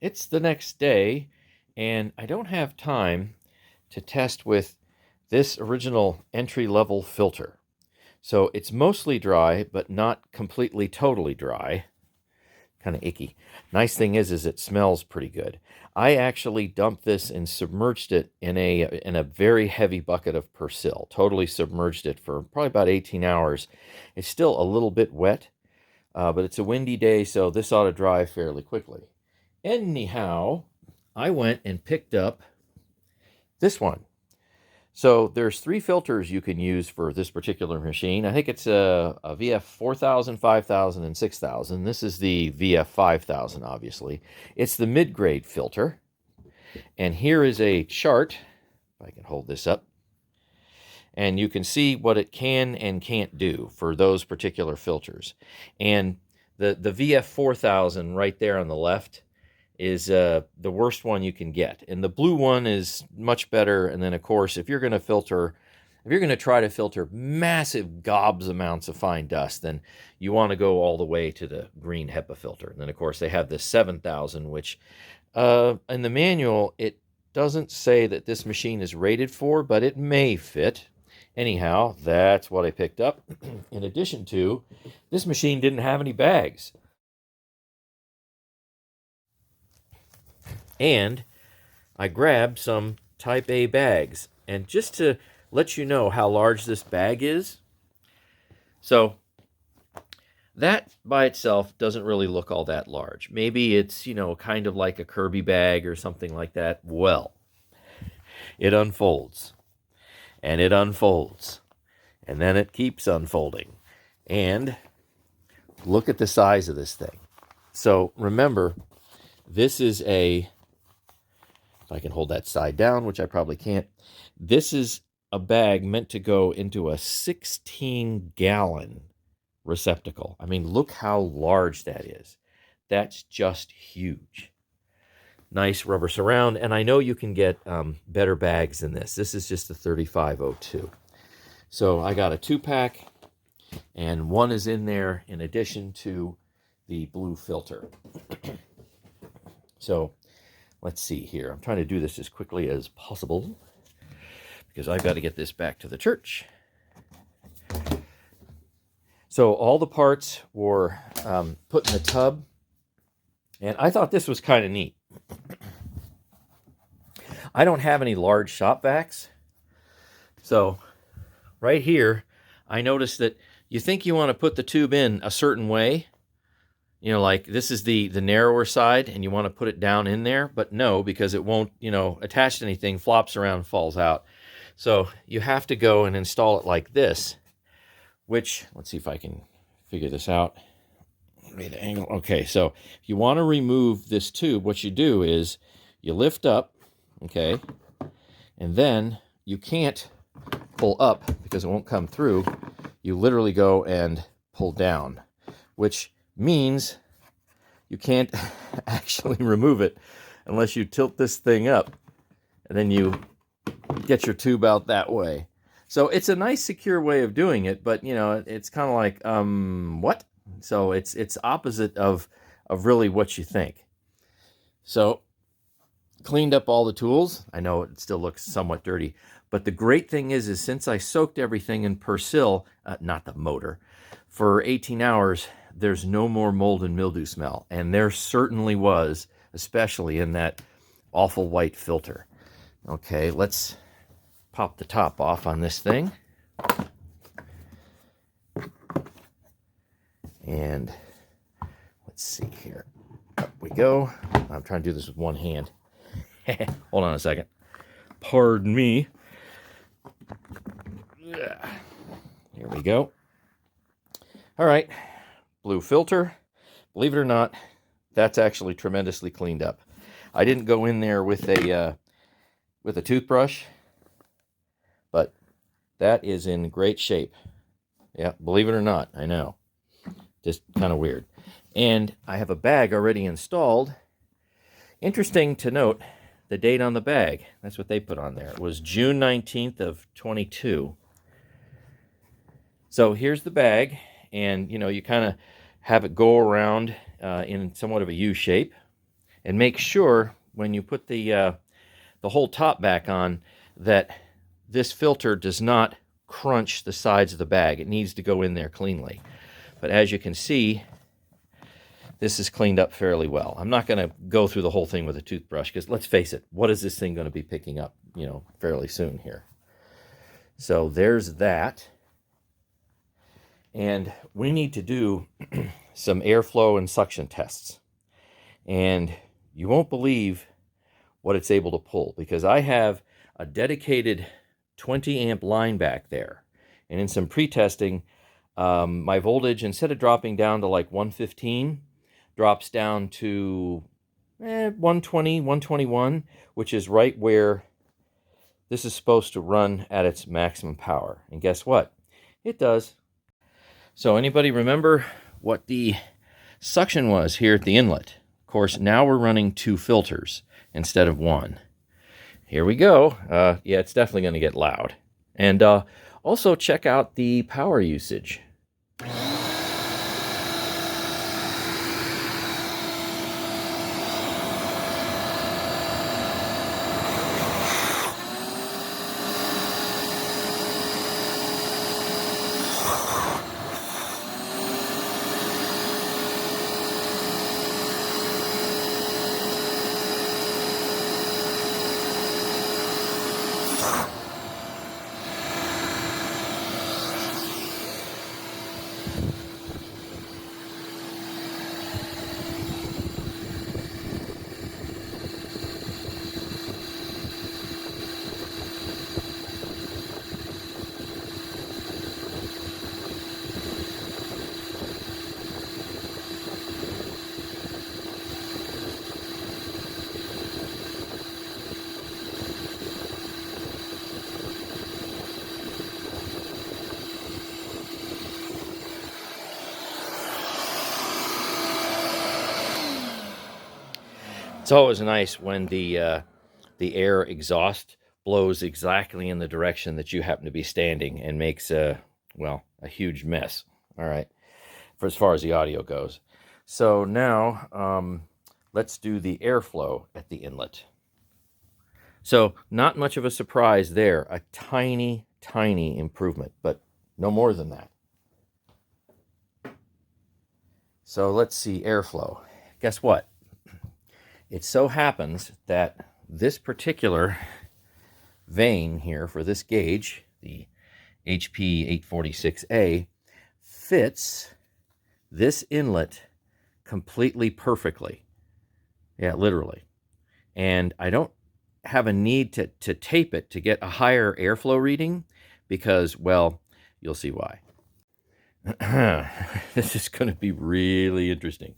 it's the next day, and I don't have time to test with this original entry-level filter. So it's mostly dry, but not completely totally dry. Kind of icky. Nice thing is it smells pretty good. I actually dumped this and submerged it in a very heavy bucket of Persil. Totally submerged it for probably about 18 hours. It's still a little bit wet, but it's a windy day, so this ought to dry fairly quickly. Anyhow, I went and picked up this one. So there's three filters you can use for this particular machine. I think it's a VF 4000, 5000, and 6000. This is the VF 5000, obviously. It's the mid-grade filter. And here is a chart, if I can hold this up, and you can see what it can and can't do for those particular filters. And the VF 4000 right there on the left is the worst one you can get. And the blue one is much better. And then, of course, if you're going to try to filter massive gobs amounts of fine dust, then you want to go all the way to the green HEPA filter. And then, of course, they have the 7000, which in the manual, it doesn't say that this machine is rated for, but it may fit. Anyhow, that's what I picked up. In addition to, this machine didn't have any bags. And I grabbed some Type A bags. And just to let you know how large this bag is, so that by itself doesn't really look all that large. Maybe it's, kind of like a Kirby bag or something like that. Well, it unfolds. And it unfolds. And then it keeps unfolding. And look at the size of this thing. So remember, this is if I can hold that side down, which I probably can't, this is a bag meant to go into a 16-gallon receptacle. I mean, look how large that is. That's just huge. Nice rubber surround, and I know you can get better bags than this. This is just the 3502. So I got a 2-pack, and one is in there in addition to the blue filter. So let's see here. I'm trying to do this as quickly as possible because I've got to get this back to the church. So all the parts were put in the tub, and I thought this was kind of neat. I don't have any large shop vacs, so right here, I noticed that you think you want to put the tube in a certain way, like this is the narrower side, and you want to put it down in there, but no, because it won't, attach to anything, flops around, falls out. So you have to go and install it like this, which, let's see if I can figure this out. The angle. Okay, so if you want to remove this tube, what you do is you lift up, okay, and then you can't pull up because it won't come through. You literally go and pull down, which means you can't actually remove it unless you tilt this thing up, and then you get your tube out that way. So it's a nice secure way of doing it, but it's kind of like what? So it's opposite of really what you think. So cleaned up all the tools. I know it still looks somewhat dirty, but the great thing is since I soaked everything in Persil, not the motor, for 18 hours, there's no more mold and mildew smell. And there certainly was, especially in that awful white filter. Okay, let's pop the top off on this thing. And let's see here. Up we go. I'm trying to do this with one hand. Hold on a second. Pardon me. Here we go. All right. Blue filter. Believe it or not, that's actually tremendously cleaned up. I didn't go in there with a toothbrush, but that is in great shape. Yeah, believe it or not, I know. Just kind of weird. And I have a bag already installed. Interesting to note, the date on the bag, that's what they put on there. It was June 19th of 22. So here's the bag, and you kind of have it go around in somewhat of a U shape. And make sure when you put the whole top back on that this filter does not crunch the sides of the bag. It needs to go in there cleanly. But as you can see, this is cleaned up fairly well. I'm not going to go through the whole thing with a toothbrush because let's face it, what is this thing going to be picking up, fairly soon here? So there's that. And we need to do some airflow and suction tests. And you won't believe what it's able to pull, because I have a dedicated 20 amp line back there. And in some pre-testing, my voltage, instead of dropping down to like 115, drops down to 120, 121, which is right where this is supposed to run at its maximum power. And guess what? It does. So anybody remember what the suction was here at the inlet? Of course, now we're running 2 filters instead of 1. Here we go. Yeah, it's definitely going to get loud. And also check out the power usage. It's always nice when the air exhaust blows exactly in the direction that you happen to be standing and makes a huge mess. All right, for as far as the audio goes. So now let's do the airflow at the inlet. So not much of a surprise there. A tiny, tiny improvement, but no more than that. So let's see airflow. Guess what? It so happens that this particular vane here for this gauge, the HP 846A, fits this inlet completely perfectly. Yeah, literally. And I don't have a need to tape it to get a higher airflow reading because, well, you'll see why. This is going to be really interesting.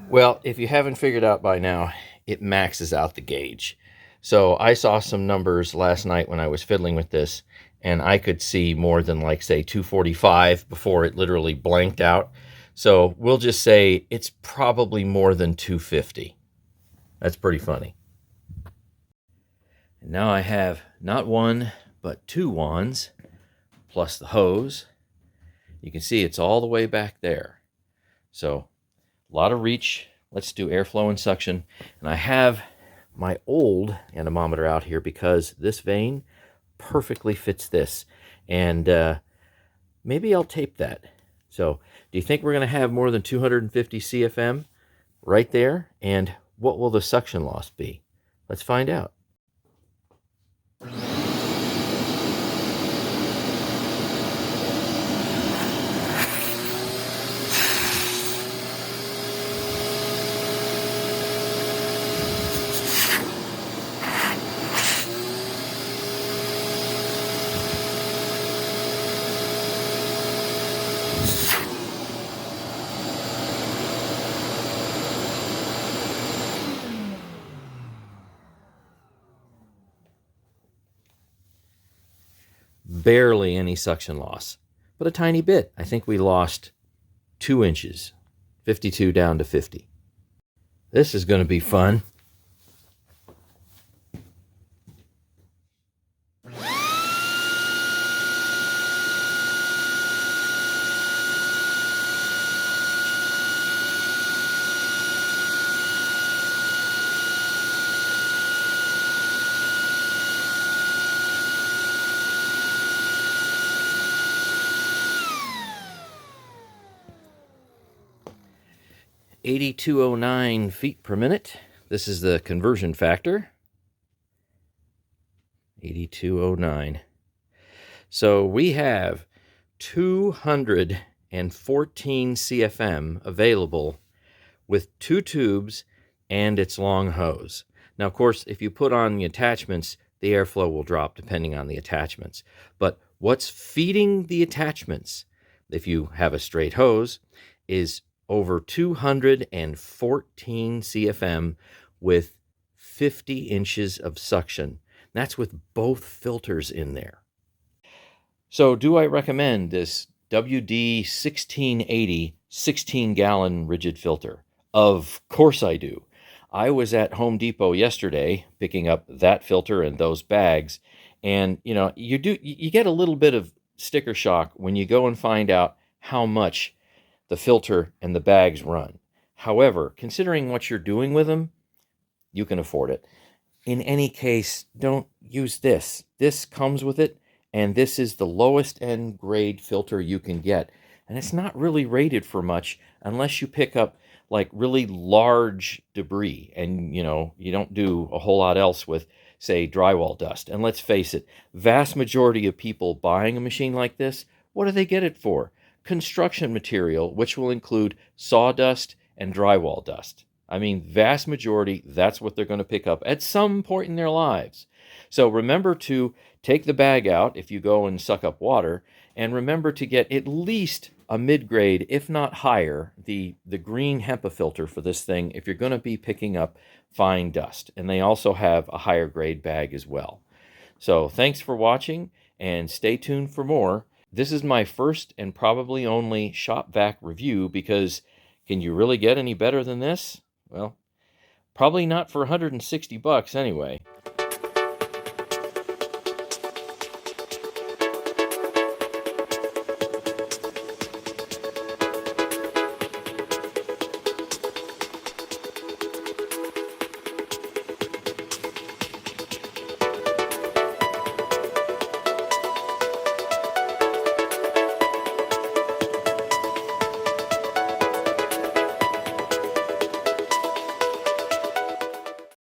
Well, if you haven't figured out by now, it maxes out the gauge. So I saw some numbers last night when I was fiddling with this, and I could see more than like, say, 245 before it literally blanked out. So we'll just say it's probably more than 250. That's pretty funny. And now I have not one, but 2 wands, plus the hose. You can see it's all the way back there. So a lot of reach. Let's do airflow and suction. And I have my old anemometer out here because this vane perfectly fits this. And maybe I'll tape that So do you think we're going to have more than 250 CFM right there? And what will the suction loss be? Let's find out. Barely any suction loss, but a tiny bit. I think we lost 2 inches, 52 down to 50. This is going to be fun. $82.09 feet per minute. This is the conversion factor. 8209. So we have 214 CFM available with 2 tubes and its long hose. Now, of course, if you put on the attachments, the airflow will drop depending on the attachments. But what's feeding the attachments, if you have a straight hose, is over 214 CFM with 50 inches of suction. That's with both filters in there. So do I recommend this WD 1680 16-gallon Ridgid filter? Of course I do. I was at Home Depot yesterday picking up that filter and those bags, and you get a little bit of sticker shock when you go and find out how much the filter and the bags run. However, considering what you're doing with them, you can afford it. In any case, don't use this. This comes with it, and this is the lowest end grade filter you can get. And it's not really rated for much unless you pick up like really large debris and you don't do a whole lot else with, say, drywall dust. And let's face it, vast majority of people buying a machine like this, what do they get it for? Construction material, which will include sawdust and drywall dust. I mean, vast majority, that's what they're going to pick up at some point in their lives. So remember to take the bag out if you go and suck up water, and remember to get at least a mid-grade, if not higher, the green HEPA filter for this thing if you're going to be picking up fine dust. And they also have a higher grade bag as well. So thanks for watching, and stay tuned for more. This is my first and probably only shop vac review, because can you really get any better than this? Well, probably not for $160 anyway.